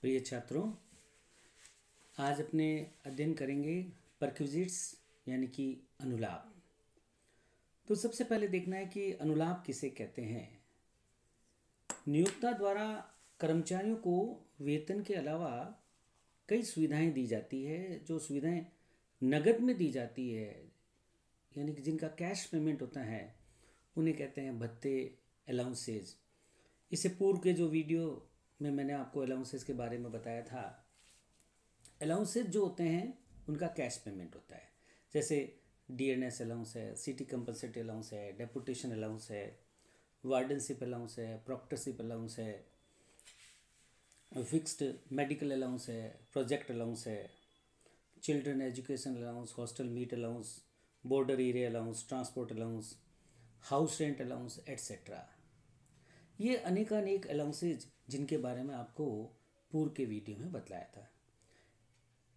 प्रिय छात्रों, आज अपने अध्ययन करेंगे परक्विजिट्स यानी कि अनुलाभ। तो सबसे पहले देखना है कि अनुलाभ किसे कहते हैं। नियोक्ता द्वारा कर्मचारियों को वेतन के अलावा कई सुविधाएं दी जाती है। जो सुविधाएं नगद में दी जाती है यानी कि जिनका कैश पेमेंट होता है उन्हें कहते हैं भत्ते, अलाउंसेज। इससे पूर्व के जो वीडियो में मैंने आपको अलाउंसेस के बारे में बताया था। अलाउंसेस जो होते हैं उनका कैश पेमेंट होता है, जैसे डीएनएस अलाउंस है, सिटी कंपलसेटरी अलाउंस है, डेपुटेशन अलाउंस है, वार्डनशिप अलाउंस है, प्रॉक्टरशिप अलाउंस है, फिक्स्ड मेडिकल अलाउंस है, प्रोजेक्ट अलाउंस है, children education allowance, hostel meet allowance, border area allowance, transport allowance, house rent allowance etcetera. ये अनेकानेक allowances जिनके बारे में आपको पूर्व के वीडियो में बतलाया था।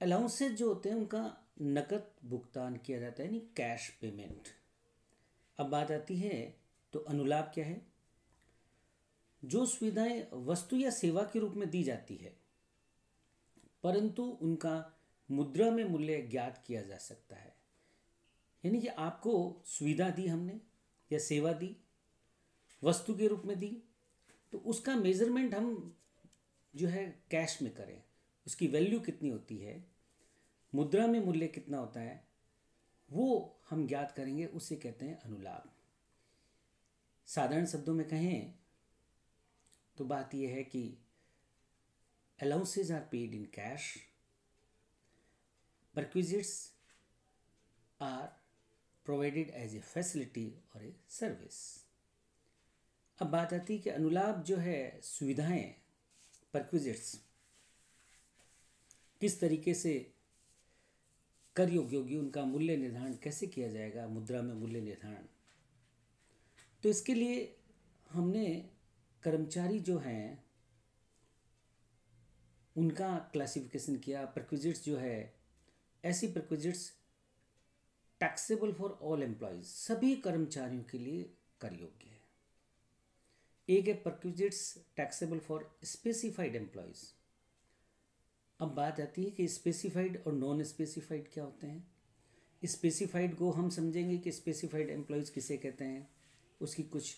अलाउंसेज जो होते हैं उनका नकद भुगतान किया जाता है यानी कैश पेमेंट। अब बात आती है तो अनुलाभ क्या है। जो सुविधाएं वस्तु या सेवा के रूप में दी जाती है परंतु उनका मुद्रा में मूल्य ज्ञात किया जा सकता है। यानी कि आपको सुविधा दी हमने या सेवा दी वस्तु के रूप में दी, तो उसका मेज़रमेंट हम जो है कैश में करें, उसकी वैल्यू कितनी होती है, मुद्रा में मूल्य कितना होता है, वो हम ज्ञात करेंगे, उसे कहते हैं अनुलाभ। साधारण शब्दों में कहें तो बात यह है कि allowances are paid in cash, perquisites are provided as a facility और ए सर्विस। अब बात आती है कि अनुलाभ जो है सुविधाएं, परक्विजिट्स किस तरीके से कर योग्य होगी, उनका मूल्य निर्धारण कैसे किया जाएगा, मुद्रा में मूल्य निर्धारण। तो इसके लिए हमने कर्मचारी जो हैं उनका क्लासिफिकेशन किया। परक्विजिट्स जो है ऐसी perquisites taxable for all employees, सभी कर्मचारियों के लिए कर योग्य है। एक है perquisites taxable for specified employees. अब बात आती है कि स्पेसिफाइड और नॉन स्पेसिफाइड क्या होते हैं। स्पेसिफाइड को हम समझेंगे कि स्पेसिफाइड एम्प्लॉयज किसे कहते हैं, उसकी कुछ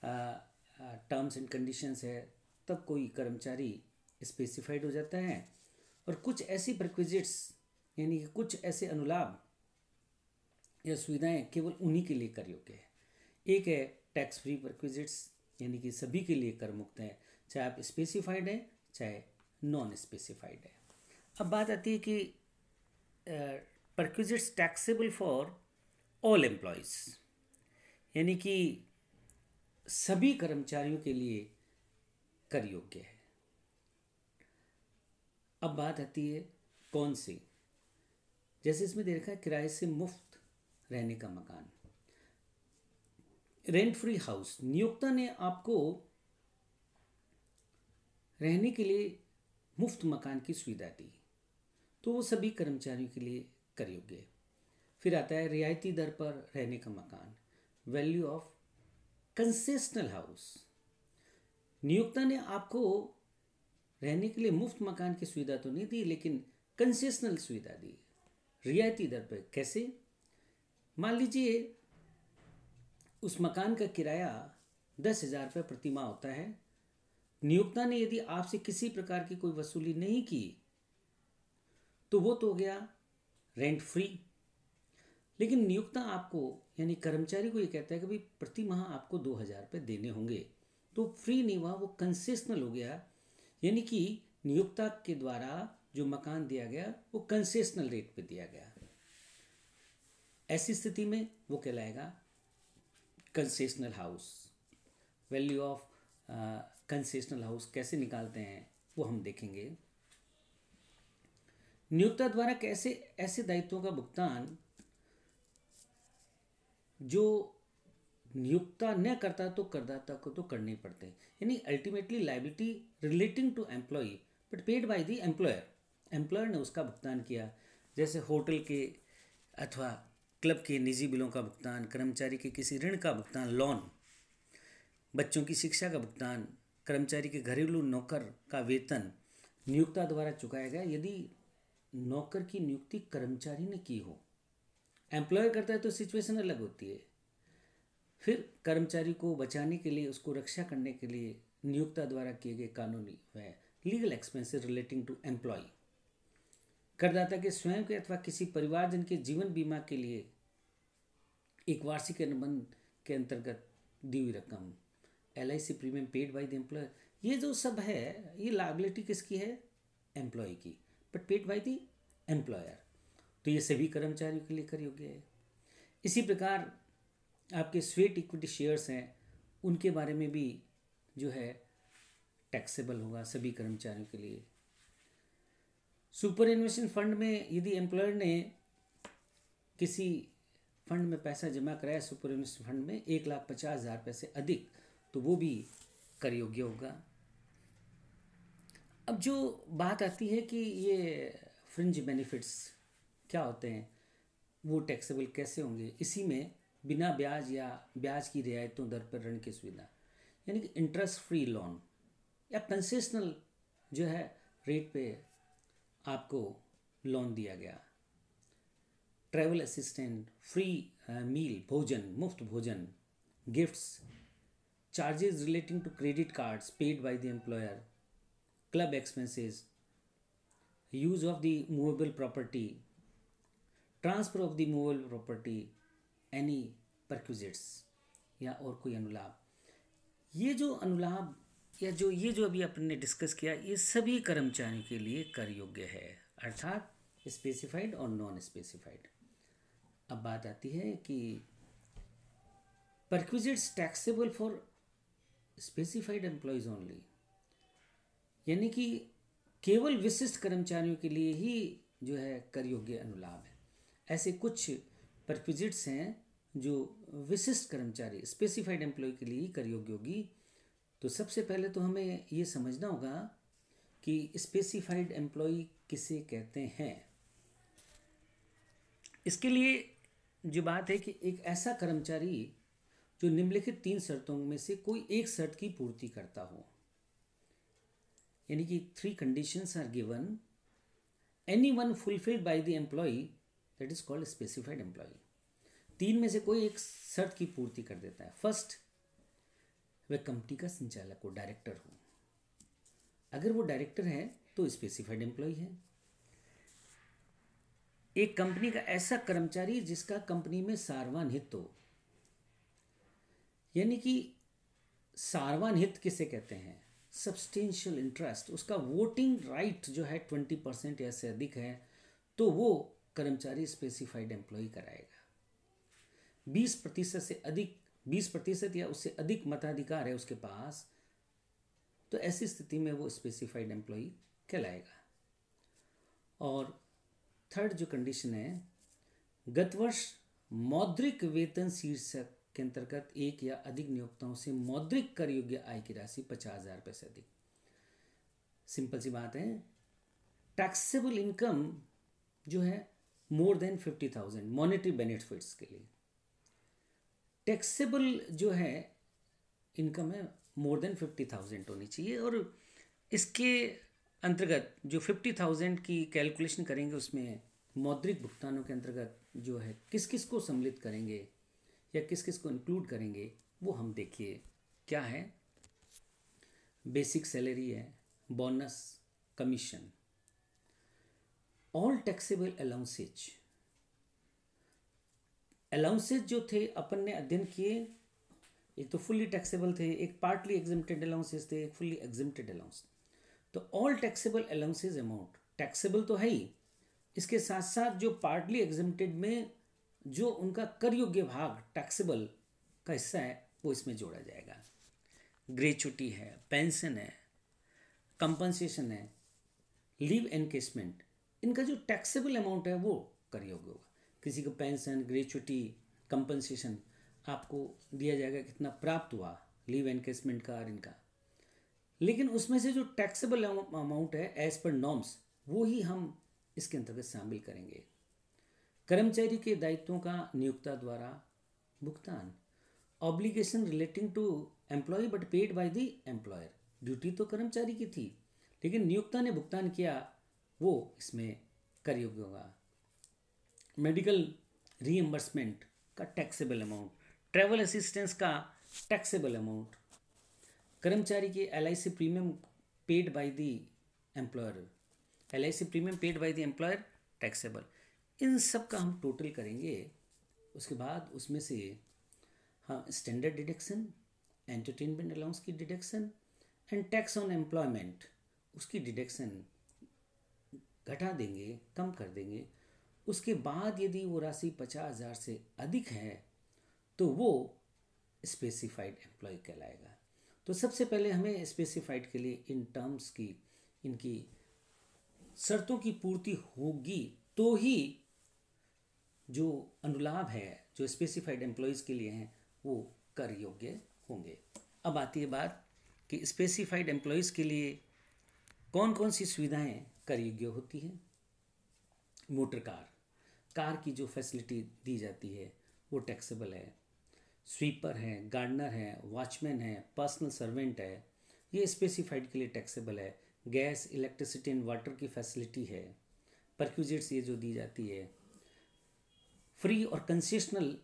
टर्म्स एंड कंडीशंस है, तब कोई कर्मचारी स्पेसिफाइड हो जाता है। और कुछ ऐसी परक्विजिट्स यानी कि कुछ ऐसे अनुलाभ या सुविधाएं केवल उन्हीं के लिए कर योग्य है। एक है टैक्स फ्री परक्विजिट्स यानी कि सभी के लिए कर मुक्त है, चाहे आप स्पेसिफाइड है चाहे नॉन स्पेसिफाइड है। अब बात आती है कि perquisites taxable for all employees यानी कि सभी कर्मचारियों के लिए कर योग्य है। अब बात आती है कौन सी, जैसे इसमें दे रखा है किराए से मुफ्त रहने का मकान, रेंट फ्री हाउस। नियोक्ता ने आपको रहने के लिए मुफ्त मकान की सुविधा दी, तो वो सभी कर्मचारियों के लिए कर योग्य है। फिर आता है रियायती दर पर रहने का मकान, वैल्यू ऑफ कंसेशनल हाउस। नियोक्ता ने आपको रहने के लिए मुफ्त मकान की सुविधा तो नहीं दी, लेकिन कंसेशनल सुविधा दी रियायती दर पर। कैसे, मान लीजिए उस मकान का किराया 10,000 रुपये प्रति माह होता है। नियोक्ता ने यदि आपसे किसी प्रकार की कोई वसूली नहीं की तो वो तो हो गया रेंट फ्री। लेकिन नियोक्ता आपको यानी कर्मचारी को ये कहता है कि भाई प्रति माह आपको 2,000 रुपये देने होंगे, तो फ्री नहीं हुआ, वो कंसेशनल हो गया। यानी कि नियोक्ता के द्वारा जो मकान दिया गया वो कंसेशनल रेट पे दिया गया। ऐसी स्थिति में वो कहलाएगा concessional house. Value of concessional house कैसे निकालते हैं वो हम देखेंगे। नियोक्ता द्वारा कैसे ऐसे दायित्वों का भुगतान जो नियोक्ता न करता तो करदाता को तो करने पड़ते हैं, यानी ultimately liability relating to employ but paid by the employer. Employer ने उसका भुगतान किया, जैसे होटल के अथवा क्लब के निजी बिलों का भुगतान, कर्मचारी के किसी ऋण का भुगतान, लोन, बच्चों की शिक्षा का भुगतान, कर्मचारी के घरेलू नौकर का वेतन, नियोक्ता द्वारा चुकाया गया यदि नौकर की नियुक्ति कर्मचारी ने की हो। एम्प्लॉयर करता है तो सिचुएशन अलग होती है। फिर कर्मचारी को बचाने के लिए, उसको रक्षा करने के लिए नियोक्ता द्वारा किए गए कानूनी व legal expenses relating to employ, करदाता के स्वयं के अथवा किसी परिवारजन के जीवन बीमा के लिए एक वार्षिक अनुबंध के अंतर्गत दी हुई रकम, LIC premium paid by the employer, ये जो सब है ये लायबिलिटी किसकी है? एम्प्लॉय की, but paid by the employer. तो ये सभी कर्मचारियों के लिए कर योग्य है। इसी प्रकार आपके स्वेट इक्विटी शेयर्स हैं, उनके बारे में भी जो है टैक्सेबल होगा सभी कर्मचारियों के लिए। सुपर एन्वेशन फंड में यदि एम्प्लॉयर ने किसी फंड में पैसा जमा कराया, सुपर एन्वेशन फंड में 1,50,000 रुपये से अधिक, तो वो भी कर योग्य होगा। अब जो बात आती है कि ये फ्रिंज बेनिफिट्स क्या होते हैं, वो टैक्सेबल कैसे होंगे, इसी में बिना ब्याज या ब्याज की रियायतों दर पर ऋण की सुविधा, यानी कि इंटरेस्ट फ्री लोन या कंसेशनल जो है रेट पे आपको लोन दिया गया, ट्रैवल असिस्टेंट, फ्री मील, भोजन, मुफ्त भोजन, gifts, charges relating to credit cards paid by the employer, club expenses, use of the movable property, transfer of the movable property, any perquisites या और कोई अनुलाभ। ये जो अनुलाभ या ये जो अभी अपन ने डिस्कस किया, ये सभी कर्मचारियों के लिए कर योग्य है, अर्थात स्पेसिफाइड और नॉन स्पेसिफाइड। अब बात आती है कि perquisites taxable for specified employees only, यानी कि केवल विशिष्ट कर्मचारियों के लिए ही जो है कर योग्य अनुलाभ है। ऐसे कुछ परक्विजिट्स हैं जो विशिष्ट कर्मचारी, स्पेसिफाइड एम्प्लॉय के लिए ही कर योग्य होगी। तो सबसे पहले तो हमें ये समझना होगा कि स्पेसिफाइड एम्प्लॉय किसे कहते हैं। इसके लिए जो बात है कि एक ऐसा कर्मचारी जो निम्नलिखित 3 शर्तों में से कोई एक शर्त की पूर्ति करता हो, यानी कि 3 conditions are given, any one fulfilled by the employ that is called specified employ. 3 में से कोई एक शर्त की पूर्ति कर देता है। फर्स्ट, वह कंपनी का संचालक हो, डायरेक्टर हो। अगर वो डायरेक्टर है तो स्पेसिफाइड एम्प्लॉय है। एक कंपनी का ऐसा कर्मचारी जिसका कंपनी में सार्वजनिक हित हो, यानी कि सार्वजनिक हित किसे कहते हैं? सब्सटेंशियल इंटरेस्ट, उसका वोटिंग राइट जो है 20% या से अधिक है, तो वो कर्मचारी स्पेसिफाइड एम्प्लॉय कराएगा। 20% से अधिक, 20% या उससे अधिक मताधिकार है उसके पास, तो ऐसी स्थिति में वो स्पेसिफाइड एम्प्लॉय कहलाएगा। और थर्ड जो कंडीशन है, गत वर्ष मौद्रिक वेतन शीर्षक के अंतर्गत एक या अधिक नियोक्ताओं से मौद्रिक कर योग्य आय की राशि 50,000 रुपये से अधिक। सिंपल सी बात है, टैक्सेबल इनकम जो है मोर देन 50,000 मॉनेटरी बेनिफिट्स के लिए। टैक्सेबल जो है इनकम है मोर देन 50,000 होनी चाहिए, और इसके अंतर्गत जो 50,000 की कैलकुलेशन करेंगे उसमें मौद्रिक भुगतानों के अंतर्गत जो है किस किस को सम्मिलित करेंगे या किस किस को इंक्लूड करेंगे, वो हम देखिए क्या है। बेसिक सैलरी है, bonus, commission, all taxable allowances. Allowances जो थे अपन ने अध्ययन किए, एक तो फुल्ली टैक्सेबल थे, एक पार्टली एग्जम्प्टेड अलाउंसेज थे, एक फुल्ली एग्जम्प्टेड अलाउंस। तो all taxable allowances amount taxable तो है ही, इसके साथ साथ जो पार्टली एग्जम्प्टेड में जो उनका कर योग्य भाग टैक्सेबल का हिस्सा है वो इसमें जोड़ा जाएगा। ग्रेचुटी है, पेंशन है, कंपनसेशन है, लीव एनकेसमेंट, इनका जो टैक्सेबल अमाउंट है वो कर योग्य होगा। किसी को पेंशन, ग्रेचुटी, कंपनसेशन आपको दिया जाएगा कितना प्राप्त हुआ लीव एनकेसमेंट का और इनका, लेकिन उसमें से जो टैक्सेबल अमाउंट है एज पर नॉर्म्स वो ही हम इसके अंतर्गत शामिल करेंगे। कर्मचारी के दायित्वों का नियोक्ता द्वारा भुगतान, obligation relating to employ but paid by the employer. Duty तो कर्मचारी की थी लेकिन नियोक्ता ने भुगतान किया वो इसमें कर योग्य होगा। मेडिकल रीएम्बर्समेंट का टैक्सेबल अमाउंट, ट्रैवल असिस्टेंस का टैक्सेबल अमाउंट, कर्मचारी के LIC premium paid by the employer, LIC premium paid by the employer taxable, इन सब का हम टोटल करेंगे। उसके बाद उसमें से हाँ स्टैंडर्ड डिडक्शन, एंटरटेनमेंट अलाउंस की deduction and tax on employment उसकी डिडक्शन घटा देंगे, कम कर देंगे। उसके बाद यदि वो राशि 50,000 से अधिक है तो वो स्पेसिफाइड एम्प्लॉय कहलाएगा। तो सबसे पहले हमें स्पेसिफाइड के लिए इन टर्म्स की, इनकी शर्तों की पूर्ति होगी तो ही जो अनुलाभ है जो स्पेसिफाइड एम्प्लॉयज़ के लिए हैं वो कर योग्य होंगे। अब आती है बात कि स्पेसिफाइड एम्प्लॉयज़ के लिए कौन कौन सी सुविधाएं कर योग्य होती हैं। मोटर कार की जो फैसिलिटी दी जाती है वो टैक्सेबल है। स्वीपर है, गार्डनर है, वॉचमैन है, पर्सनल सर्वेंट है, ये स्पेसिफाइड के लिए टैक्सेबल है। गैस, इलेक्ट्रिसिटी एंड वाटर की फैसिलिटी है। परक्यूजिट्स ये जो दी जाती है। फ्री और कंसेशनल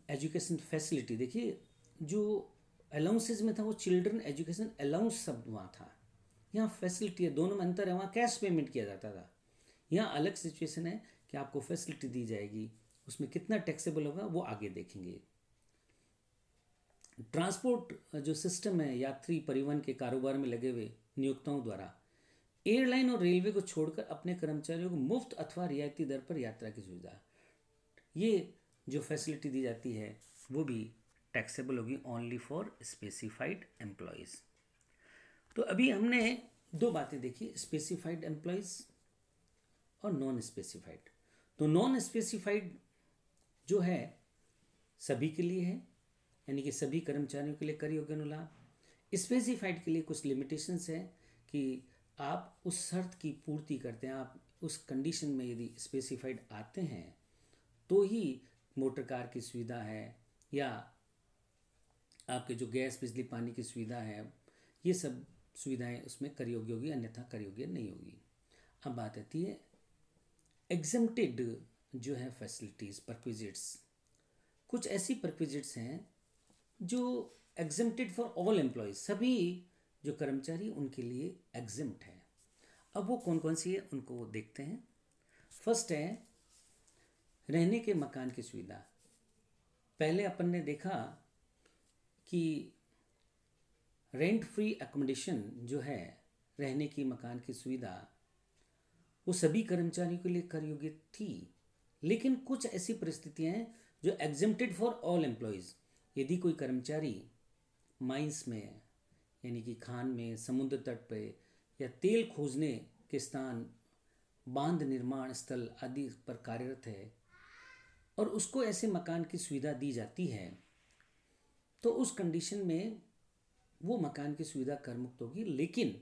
एजुकेशन फैसिलिटी, देखिए जो अलाउंसेज में था वो चिल्ड्रन एजुकेशन अलाउंस शब्द वहाँ था, यहाँ फैसिलिटी है, दोनों में अंतर है। वहाँ कैश पेमेंट किया जाता था, यहाँ अलग सिचुएशन है कि आपको फैसिलिटी दी जाएगी, उसमें कितना टैक्सेबल होगा वो आगे देखेंगे। ट्रांसपोर्ट जो सिस्टम है, यात्री परिवहन के कारोबार में लगे हुए नियोक्ताओं द्वारा एयरलाइन और रेलवे को छोड़कर अपने कर्मचारियों को मुफ्त अथवा रियायती दर पर यात्रा की सुविधा, ये जो फैसिलिटी दी जाती है वो भी टैक्सेबल होगी ओनली फॉर स्पेसिफाइड एम्प्लॉयज़। तो अभी हमने दो बातें देखी, स्पेसिफाइड एम्प्लॉयज़ और नॉन स्पेसिफाइड। तो नॉन स्पेसिफाइड जो है सभी के लिए है, यानी कि सभी कर्मचारियों के लिए कर योग्य अनुलाभ। स्पेसिफाइड के लिए कुछ लिमिटेशंस है कि आप उस शर्त की पूर्ति करते हैं, आप उस कंडीशन में यदि स्पेसिफाइड आते हैं तो ही मोटर कार की सुविधा है या आपके जो गैस बिजली पानी की सुविधा है, ये सब सुविधाएं उसमें कर योग्य होगी, अन्यथा कर योग्य नहीं होगी। अब बात आती है एग्जम्प्टेड जो है फैसिलिटीज़, परक्विजिट्स। कुछ ऐसी परक्विजिट्स हैं जो एग्जम्प्टेड फॉर ऑल एम्प्लॉयज़, सभी जो कर्मचारी उनके लिए एग्जम्प्ट है। अब वो कौन कौन सी है उनको देखते हैं। फर्स्ट है रहने के मकान की सुविधा। पहले अपन ने देखा कि रेंट फ्री एकोमोडेशन जो है, रहने की मकान की सुविधा, वो सभी कर्मचारियों के लिए कर योग्य थी। लेकिन कुछ ऐसी परिस्थितियां हैं जो एग्जम्प्टेड फॉर ऑल एम्प्लॉयज़। यदि कोई कर्मचारी माइंस में, यानी कि खान में, समुद्र तट पे या तेल खोजने के स्थान, बांध निर्माण स्थल आदि पर कार्यरत है और उसको ऐसे मकान की सुविधा दी जाती है, तो उस कंडीशन में वो मकान की सुविधा कर मुक्त होगी। लेकिन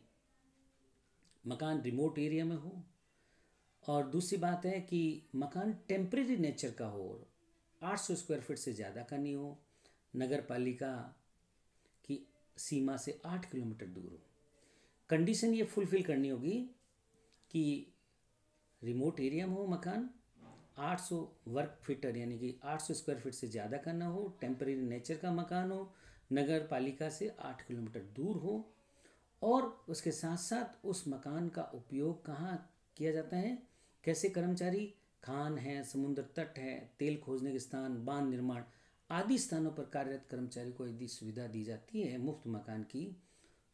मकान रिमोट एरिया में हो, और दूसरी बात है कि मकान टेम्परेरी नेचर का हो, 800 स्क्वायर फीट से ज़्यादा का नहीं हो, नगर पालिका की सीमा से 8 किलोमीटर दूर हो। कंडीशन ये फुलफिल करनी होगी कि रिमोट एरिया में हो मकान, 800 वर्ग फीटर यानी कि 800 स्क्वायर फीट से ज़्यादा का ना हो, टेम्परेरी नेचर का मकान हो, नगर पालिका से 8 किलोमीटर दूर हो, और उसके साथ साथ उस मकान का उपयोग कहाँ किया जाता है, कैसे कर्मचारी, खान है, समुद्र तट है, तेल खोजने के स्थान, बांध निर्माण आदि स्थानों पर कार्यरत कर्मचारी को यदि सुविधा दी जाती है मुफ्त मकान की,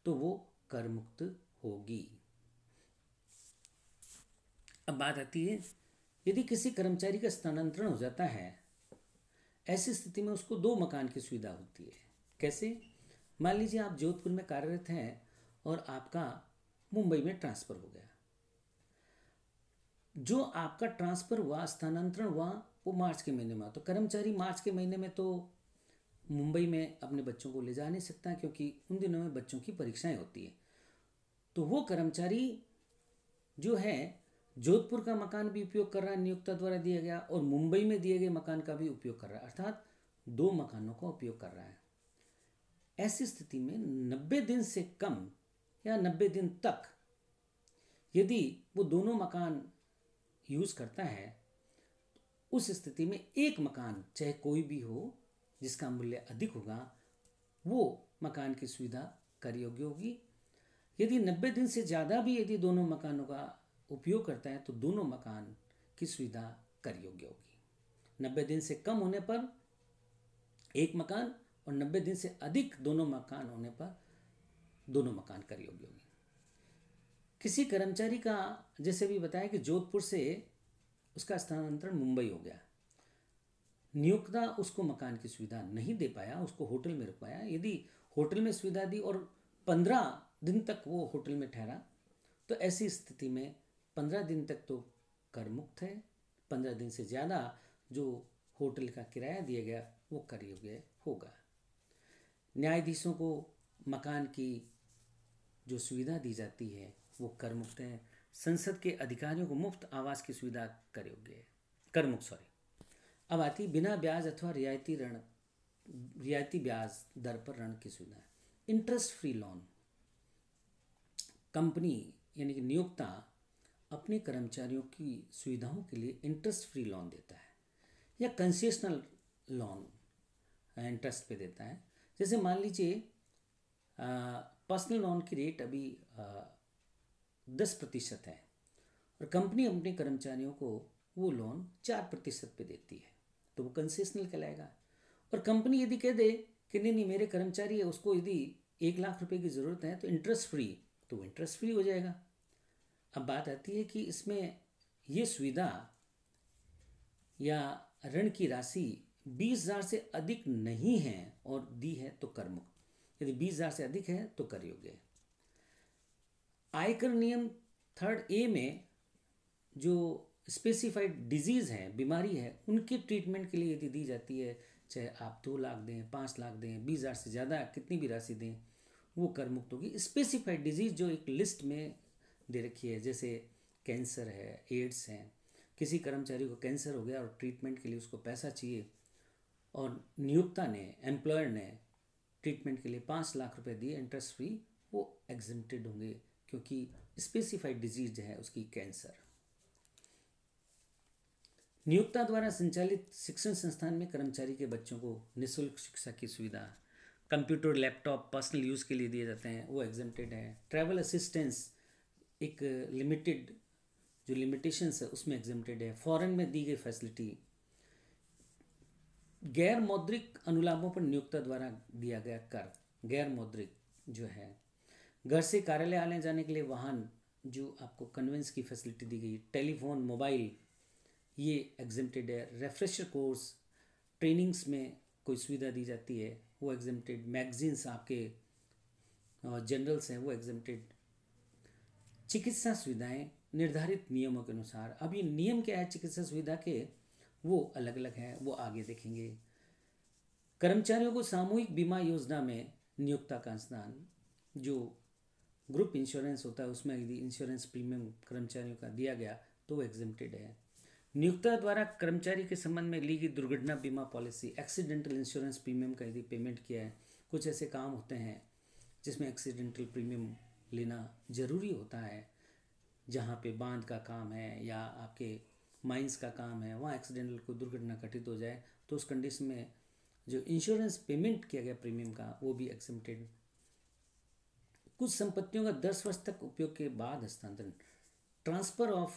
तो वो कर मुक्त होगी। अब बात आती है यदि किसी कर्मचारी का स्थानांतरण हो जाता है, ऐसी स्थिति में उसको 2 मकान की सुविधा होती है। कैसे? मान लीजिए आप जोधपुर में कार्यरत हैं और आपका मुंबई में ट्रांसफ़र हो गया। जो आपका ट्रांसफ़र हुआ, स्थानांतरण हुआ, वो मार्च के महीने में हुआ, तो कर्मचारी मार्च के महीने में तो मुंबई में अपने बच्चों को ले जा नहीं सकता, क्योंकि उन दिनों में बच्चों की परीक्षाएं होती हैं। तो वो कर्मचारी जो है जोधपुर का मकान भी उपयोग कर रहा है, नियोक्ता द्वारा दिया गया, और मुंबई में दिए गए मकान का भी उपयोग कर रहा है, अर्थात 2 मकानों का उपयोग कर रहा है। ऐसी स्थिति में 90 दिन से कम या 90 दिन तक यदि वो दोनों मकान यूज़ करता है, उस स्थिति में एक मकान चाहे कोई भी हो जिसका मूल्य अधिक होगा, वो मकान की सुविधा कर योग्य होगी। यदि 90 दिन से ज़्यादा भी यदि दोनों मकानों का उपयोग करता है तो दोनों मकान की सुविधा कर योग्य होगी। 90 दिन से कम होने पर एक मकान और 90 दिन से अधिक दोनों मकान होने पर दोनों मकान कर योग्य होगी। किसी कर्मचारी का, जैसे भी बताया कि जोधपुर से उसका स्थानांतरण मुंबई हो गया, नियोक्ता उसको मकान की सुविधा नहीं दे पाया, उसको होटल में रुकवाया। यदि होटल में सुविधा दी और 15 दिन तक वो होटल में ठहरा, तो ऐसी स्थिति में 15 दिन तक तो कर मुक्त है। 15 दिन से ज़्यादा जो होटल का किराया दिया गया वो कर योग्य होगा। न्यायाधीशों को मकान की जो सुविधा दी जाती है वो कर मुक्त है। संसद के अधिकारियों को मुफ्त आवास की सुविधा कर योग्य है, कर मुक्त। अब आती बिना ब्याज अथवा रियायती ब्याज दर पर ऋण की सुविधा। Interest free loan. कंपनी यानी कि नियोक्ता अपने कर्मचारियों की सुविधाओं के लिए इंटरेस्ट फ्री लोन देता है या कंसेशनल लोन इंटरेस्ट पे देता है। जैसे मान लीजिए पर्सनल लोन की रेट अभी 10% है और कंपनी अपने कर्मचारियों को वो लोन 4% पे देती है, तो वो कंसेशनल कहलाएगा। और कंपनी यदि कह दे कि नहीं मेरे कर्मचारी है, उसको यदि 1 लाख रुपए की ज़रूरत है तो इंटरेस्ट फ्री, तो वो इंटरेस्ट फ्री हो जाएगा। अब बात आती है कि इसमें ये सुविधा या ऋण की राशि 20,000 से अधिक नहीं है और दी है तो कर मुक्त। यदि 20,000 से अधिक है तो कर योग्य है। आयकर नियम 3A में जो स्पेसिफाइड डिजीज़ है, बीमारी है, उनके ट्रीटमेंट के लिए यदि दी जाती है, चाहे आप 2 लाख दें, 5 लाख दें, 20,000 से ज़्यादा कितनी भी राशि दें, वो कर मुक्त होगी। स्पेसिफाइड डिजीज़ जो एक लिस्ट में दे रखी है, जैसे कैंसर है, एड्स है, किसी कर्मचारी को कैंसर हो गया और ट्रीटमेंट के लिए उसको पैसा चाहिए और नियोक्ता ने, एम्प्लॉयर ने ट्रीटमेंट के लिए 5 लाख रुपए दिए इंटरेस्ट फ्री, वो एग्जेम्प्टेड होंगे क्योंकि स्पेसिफाइड डिजीज है उसकी कैंसर। नियोक्ता द्वारा संचालित शिक्षण संस्थान में कर्मचारी के बच्चों को निःशुल्क शिक्षा की सुविधा, कंप्यूटर, लैपटॉप पर्सनल यूज़ के लिए दिए जाते हैं, वो एग्जेम्प्टेड है। ट्रैवल असिस्टेंस एक लिमिटेड जो लिमिटेशंस है उसमें एग्जेम्प्टेड है। फॉरेन में दी गई फैसिलिटी। गैर मौद्रिक अनुलाभों पर नियोक्ता द्वारा दिया गया कर, गैर मौद्रिक जो है, घर से कार्यालय आने जाने के लिए वाहन जो आपको कन्वेंस की फैसिलिटी दी गई, टेलीफोन, मोबाइल, ये एग्जेम्प्टेड है। रेफ्रेशर कोर्स, ट्रेनिंग्स में कोई सुविधा दी जाती है, वो एग्जेम्प्टेड। मैगजीन्स आपके जनरल्स हैं वो एग्जेम्प्टेड। चिकित्सा सुविधाएं निर्धारित नियमों के अनुसार। अब ये नियम क्या है चिकित्सा सुविधा के, वो अलग अलग है, वो आगे देखेंगे। कर्मचारियों को सामूहिक बीमा योजना में नियोक्ता का स्थान, जो ग्रुप इंश्योरेंस होता है उसमें यदि इंश्योरेंस प्रीमियम कर्मचारियों का दिया गया तो वो एग्जेम्प्टेड है। नियोक्ता द्वारा कर्मचारी के संबंध में ली गई दुर्घटना बीमा पॉलिसी, एक्सीडेंटल इंश्योरेंस प्रीमियम का यदि पेमेंट किया है, कुछ ऐसे काम होते हैं जिसमें एक्सीडेंटल प्रीमियम लेना ज़रूरी होता है, जहाँ पे बांध का काम है या आपके माइंस का काम है, वहाँ एक्सीडेंटल कोई दुर्घटना घटित हो जाए तो उस कंडीशन में जो इंश्योरेंस पेमेंट किया गया प्रीमियम का वो भी एग्जेम्प्टेड। कुछ संपत्तियों का 10 वर्ष तक उपयोग के बाद हस्तांतरण, transfer of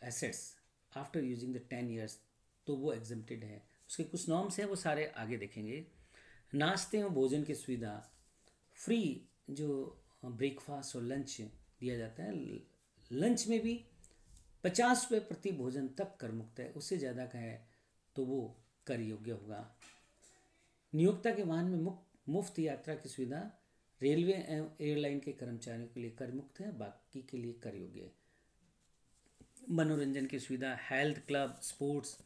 assets after using the 10 years, तो वो एग्जेम्प्टेड है। उसके कुछ नॉर्म्स हैं वो सारे आगे देखेंगे। नाश्ते और भोजन की सुविधा, फ्री जो ब्रेकफास्ट और लंच दिया जाता है, लंच में भी 50 रुपये प्रति भोजन तक कर मुक्त है, उससे ज़्यादा का है तो वो कर योग्य होगा। नियोक्ता के वाहन में मुफ्त यात्रा की सुविधा रेलवे एवं एयरलाइन के कर्मचारियों के लिए कर मुक्त है, बाकी के लिए कर योग्य है। मनोरंजन की सुविधा, हेल्थ क्लब, स्पोर्ट्स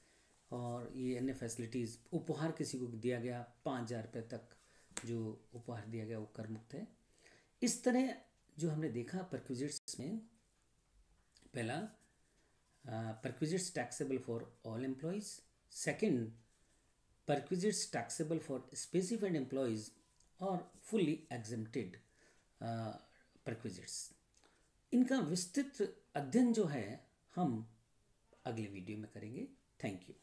और ये अन्य फैसिलिटीज़। उपहार किसी को दिया गया 5,000 रुपये तक जो उपहार दिया गया वो कर मुक्त है। इस तरह जो हमने देखा परक्विजिट्स में, पहला perquisites taxable for all employees, second perquisites taxable for specified employees और फुल्ली एग्जेम्प्टेड परक्विजिट्स। इनका विस्तृत अध्ययन जो है हम अगले वीडियो में करेंगे। Thank you.